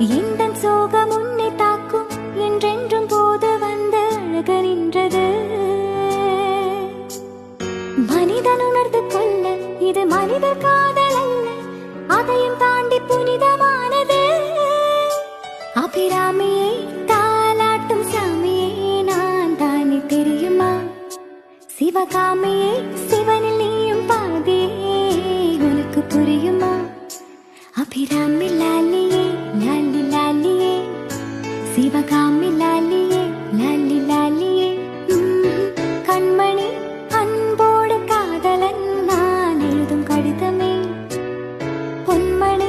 எந்தன் சோகம் உன்னை தாக்கும் என்றென்றும் போது வந்து அழக நின்றது. மனிதன் உணர்ந்து கொள்ள இது மனிதர் காதல் அல்ல, அதையும் தாண்டி புனிதமானது. அபிராமியே தாலாட்டும் சாமியே நான் தானே தெரியுமா? சிவகாமியே சிவனில் நீயும் பாதியே உனக்கு புரியுமா? அபிராமி லாலியே லாலி லாலியே சிவகாமி